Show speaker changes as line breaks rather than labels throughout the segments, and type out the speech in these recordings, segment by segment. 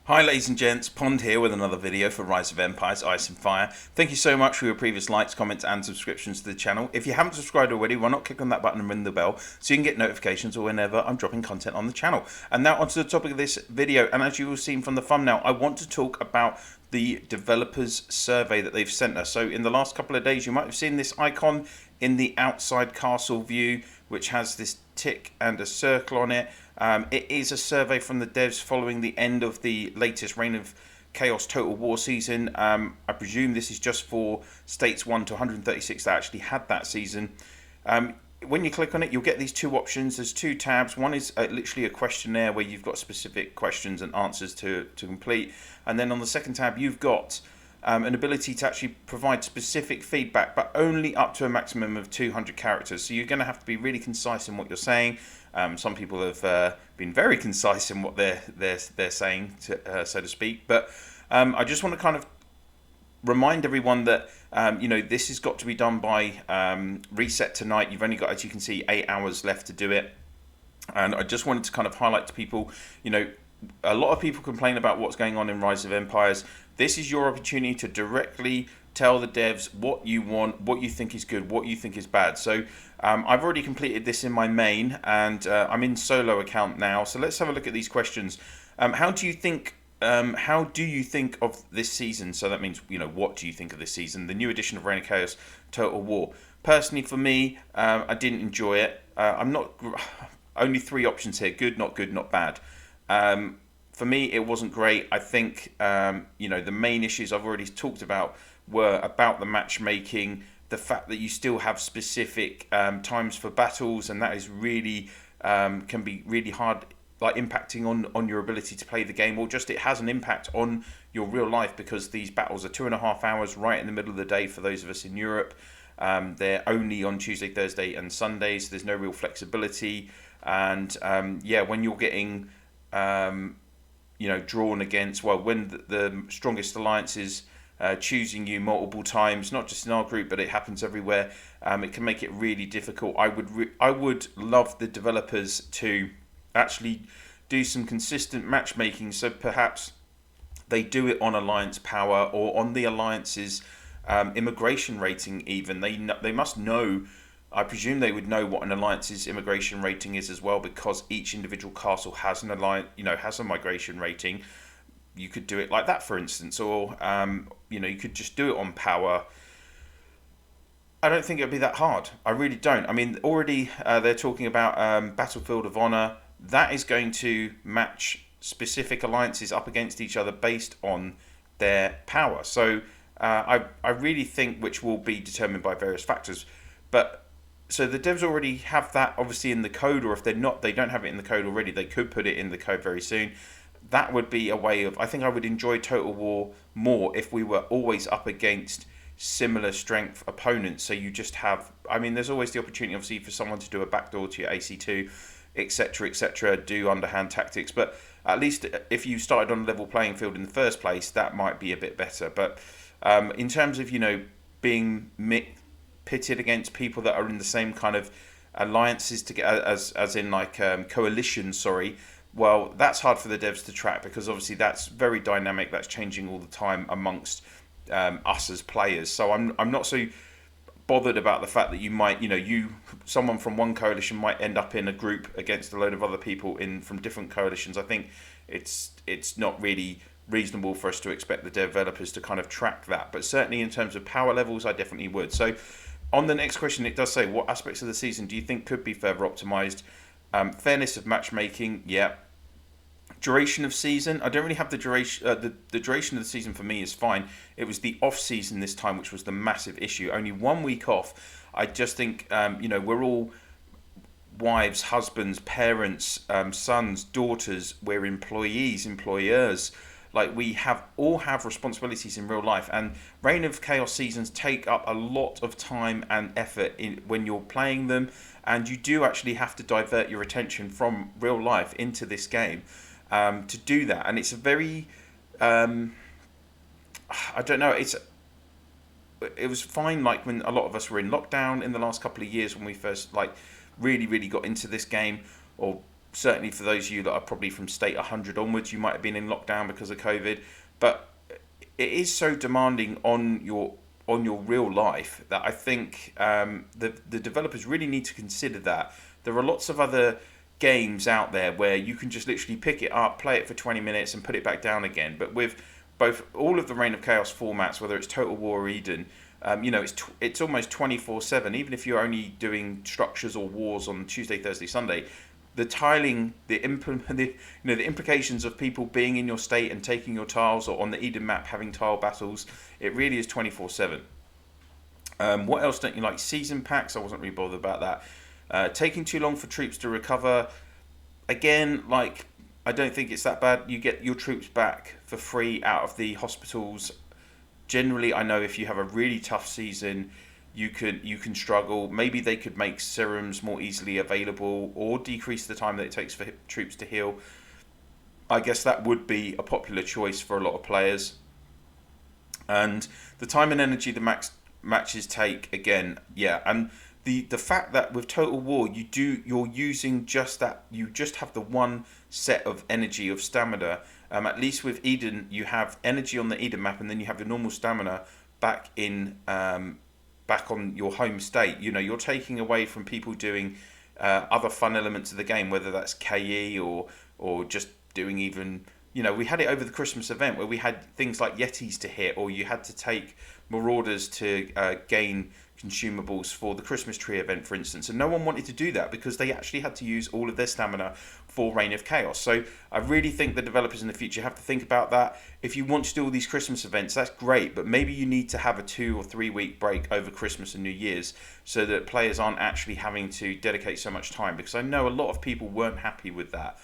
Hi ladies and gents, Pond here with another video for Rise of Empires, Ice and Fire. Thank you so much for your previous likes, comments and subscriptions to the channel. If you haven't subscribed already, why not click on that button and ring the bell so you can get notifications whenever I'm dropping content on the channel. And now onto the topic of this video, and as you will have seen from the thumbnail, I want to talk about the developers survey that they've sent us. So in the last couple of days you might have seen this icon in the outside castle view which has this tick and a circle on it. It is a survey from the devs following the end of the latest Reign of Chaos Total War season. I presume this is just for states 1 to 136 that actually had that season. When you click on it, you'll get these two options. There's two tabs. One is literally a questionnaire where you've got specific questions and answers to complete. And then on the second tab, you've got an ability to actually provide specific feedback, but only up to a maximum of 200 characters. So you're going to have to be really concise in what you're saying. Some people have been very concise in what they're saying, so to speak. But I just want to kind of remind everyone that this has got to be done by reset tonight. You've only got, as you can see, 8 hours left to do it. And I just wanted to kind of highlight to people, a lot of people complain about what's going on in Rise of Empires. This is your opportunity to directly tell the devs what you want, what you think is good, what you think is bad. So I've already completed this in my main, and I'm in solo account now. So let's have a look at these questions. How do you think of this season? So that means, what do you think of this season? The new edition of Reign of Chaos Total War. Personally, for me, I didn't enjoy it. I'm not. Only 3 options here: good, not bad. For me, it wasn't great. I think the main issues I've already talked about were about the matchmaking, the fact that you still have specific times for battles, and that is really can be really hard, like impacting on your ability to play the game, or just it has an impact on your real life because these battles are 2.5 hours right in the middle of the day for those of us in Europe. They're only on Tuesday, Thursday and Sundays. There's no real flexibility, and when you're getting drawn against, when the strongest alliances choosing you multiple times, not just in our group, but it happens everywhere. It can make it really difficult. I would love the developers to actually do some consistent matchmaking, so perhaps they do it on alliance power or on the alliance's immigration rating. Even they must know. I presume they would know what an alliance's immigration rating is as well, because each individual castle has an alliance, has a migration rating. You could do it like that, for instance, or you could just do it on power. I don't think it would be that hard. I really don't. I mean, already they're talking about Battlefield of Honor. That is going to match specific alliances up against each other based on their power. So I really think, which will be determined by various factors, but. So the devs already have that obviously in the code, or if they don't have it in the code already, they could put it in the code very soon. That would be a way of, I think I would enjoy Total War more if we were always up against similar strength opponents. So you just have, there's always the opportunity obviously for someone to do a backdoor to your AC2, etc., do underhand tactics. But at least if you started on a level playing field in the first place, that might be a bit better. But in terms of, being pitted against people that are in the same kind of alliances as in like coalitions, well, that's hard for the devs to track, because obviously that's very dynamic, that's changing all the time amongst us as players. So I'm not so bothered about the fact that you might, someone from one coalition might end up in a group against a load of other people from different coalitions. I think it's not really reasonable for us to expect the developers to kind of track that, but certainly in terms of power levels, I definitely would. So on the next question, it does say, what aspects of the season do you think could be further optimized? Fairness of matchmaking, yeah. Duration of season, I don't really have the duration. The duration of the season for me is fine. It was the off season this time which was the massive issue. Only 1 week off. I just think we're all wives, husbands, parents, sons, daughters. We're employees, employers. Like, we all have responsibilities in real life, and Reign of Chaos seasons take up a lot of time and effort when you're playing them, and you do actually have to divert your attention from real life into this game to do that. And it's a very I don't know, it was fine like when a lot of us were in lockdown in the last couple of years, when we first really got into this game, or certainly for those of you that are probably from state 100 onwards, you might have been in lockdown because of COVID, but it is so demanding on your real life that I think the developers really need to consider that. There are lots of other games out there where you can just literally pick it up, play it for 20 minutes and put it back down again. But with both all of the Reign of Chaos formats, whether it's Total War or Eden, it's almost 24/7. Even if you're only doing structures or wars on Tuesday, Thursday, Sunday, the tiling, the implications of people being in your state and taking your tiles, or on the Eden map having tile battles, it really is 24/7. What else don't you like? Season packs, I wasn't really bothered about that. Taking too long for troops to recover, again, like, I don't think it's that bad. You get your troops back for free out of the hospitals. Generally, I know if you have a really tough season, you can struggle. Maybe they could make serums more easily available or decrease the time that it takes for troops to heal. I guess that would be a popular choice for a lot of players. And the time and energy the matches take, again, yeah. And the fact that with Total War you're using just that, you just have the one set of energy of stamina. At least with Eden, you have energy on the Eden map, and then you have your normal stamina back on your home state. You're taking away from people doing other fun elements of the game, whether that's KE or just doing even, we had it over the Christmas event where we had things like Yetis to hit, or you had to take Marauders to gain consumables for the Christmas tree event, for instance, and no one wanted to do that because they actually had to use all of their stamina for Reign of Chaos. So I really think the developers in the future have to think about that. If you want to do all these Christmas events, that's great, but maybe you need to have a 2 or 3 week break over Christmas and New Year's so that players aren't actually having to dedicate so much time, because I know a lot of people weren't happy with that.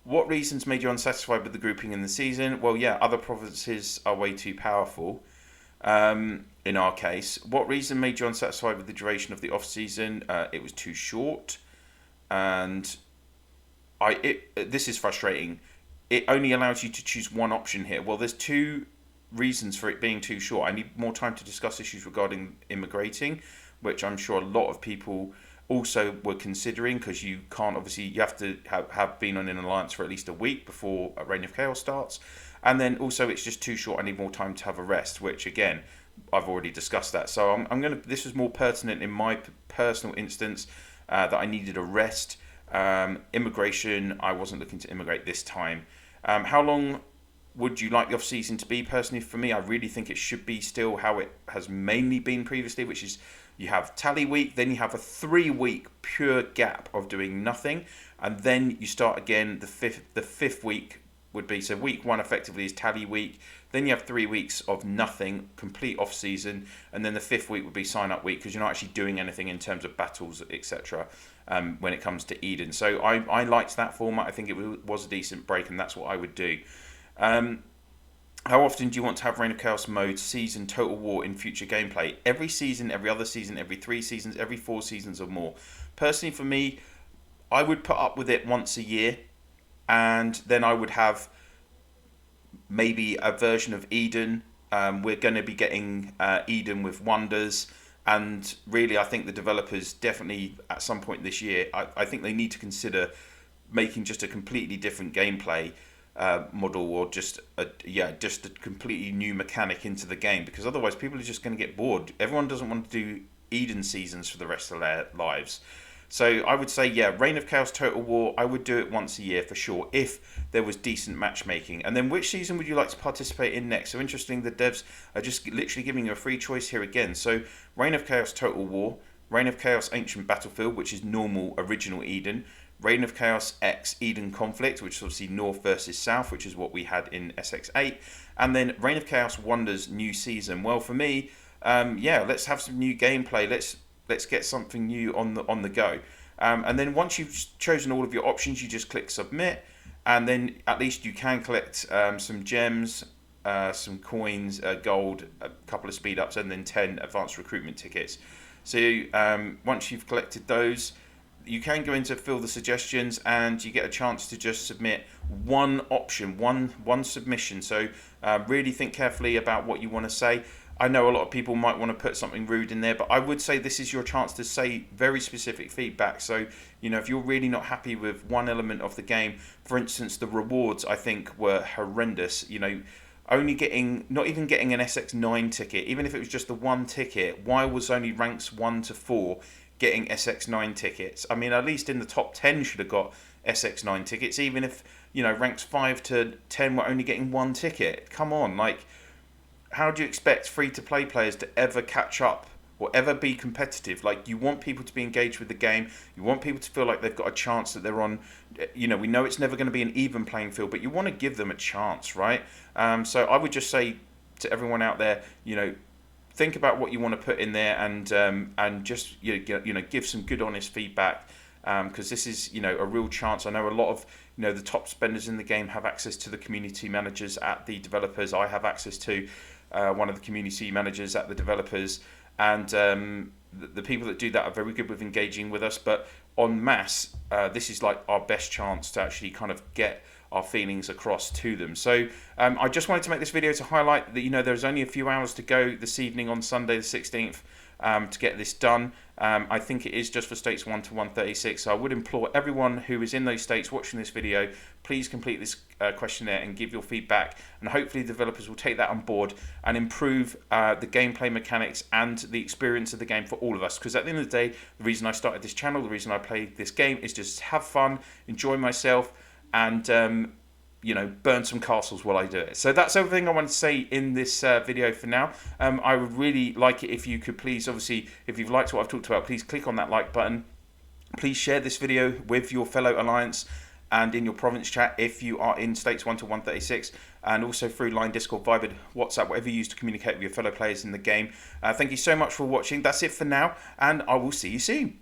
What reasons made you unsatisfied with the grouping in the season? Well, yeah, other provinces are way too powerful. In our case, what reason made you unsatisfied with the duration of the off season? It was too short, and this is frustrating. It only allows you to choose one option here. Well, there's 2 reasons for it being too short. I need more time to discuss issues regarding immigrating, which I'm sure a lot of people also were considering, because you can't, obviously, you have to have been on an alliance for at least a week before Reign of Chaos starts. And then also it's just too short. I need more time to have a rest, which again, I've already discussed that. So I'm going to, this was more pertinent in my personal instance, that I needed a rest. Immigration, I wasn't looking to immigrate this time. How long would you like the off season to be? Personally, for me, I really think it should be still how it has mainly been previously, which is you have tally week, then you have a 3-week pure gap of doing nothing, and then you start again. The fifth week would be, so week 1 effectively is tally week, then you have 3 weeks of nothing, complete off season, and then the 5th week would be sign up week, because you're not actually doing anything in terms of battles, etc. When it comes to Eden. So I liked that format. I think it was a decent break, and that's what I would do. How often do you want to have Reign of Chaos mode, season, Total War in future gameplay? Every season, every other season, every 3 seasons, every 4 seasons or more. Personally, for me, I would put up with it once a year, and then I would have maybe a version of Eden. We're going to be getting Eden with Wonders, and really I think the developers definitely at some point this year, I think they need to consider making just a completely different gameplay model, or just a completely new mechanic into the game, because otherwise people are just going to get bored. Everyone doesn't want to do Eden seasons for the rest of their lives. So I would say, yeah, Reign of Chaos Total War, I would do it once a year for sure, if there was decent matchmaking. And then which season would you like to participate in next? So interesting, the devs are just literally giving you a free choice here again. So Reign of Chaos Total War, Reign of Chaos Ancient Battlefield, which is normal original Eden, Reign of Chaos X Eden Conflict, which is obviously North versus South, which is what we had in SX8, and then Reign of Chaos Wonders New Season. Well, for me, let's have some new gameplay. Let's get something new on the go. And then once you've chosen all of your options, you just click submit, and then at least you can collect some gems, some coins, gold, a couple of speed ups, and then 10 advanced recruitment tickets. So once you've collected those, you can go into fill the suggestions, and you get a chance to just submit one option, one submission. So really think carefully about what you want to say. I know a lot of people might want to put something rude in there, but I would say this is your chance to say very specific feedback. So, if you're really not happy with one element of the game, for instance, the rewards I think were horrendous. Not even getting an SX9 ticket, even if it was just the one ticket, why was only ranks 1 to 4 getting SX9 tickets? I mean, at least in the top 10 should have got SX9 tickets, even if, ranks 5 to 10 were only getting one ticket. Come on, like, how do you expect free-to-play players to ever catch up or ever be competitive? Like, you want people to be engaged with the game. You want people to feel like they've got a chance, that they're on. We know it's never going to be an even playing field, but you want to give them a chance, right? So I would just say to everyone out there, think about what you want to put in there, and just give some good, honest feedback, because this is a real chance. I know a lot of the top spenders in the game have access to the community managers at the developers. I have access to one of the community managers at the developers, and the people that do that are very good with engaging with us. But en masse, this is like our best chance to actually kind of get our feelings across to them. So I just wanted to make this video to highlight that there's only a few hours to go this evening on Sunday the 16th to get this done. I think it is just for states 1 to 136, so I would implore everyone who is in those states watching this video, please complete this questionnaire and give your feedback, and hopefully developers will take that on board and improve the gameplay mechanics and the experience of the game for all of us. Because at the end of the day, the reason I started this channel, the reason I play this game, is just have fun, enjoy myself, and burn some castles while I do it. So that's everything I want to say in this video for now. I would really like it if you could please, obviously, if you've liked what I've talked about, please click on that like button. Please share this video with your fellow Alliance and in your province chat if you are in states 1 to 136, and also through Line, Discord, Viber, WhatsApp, whatever you use to communicate with your fellow players in the game. Thank you so much for watching. That's it for now, and I will see you soon.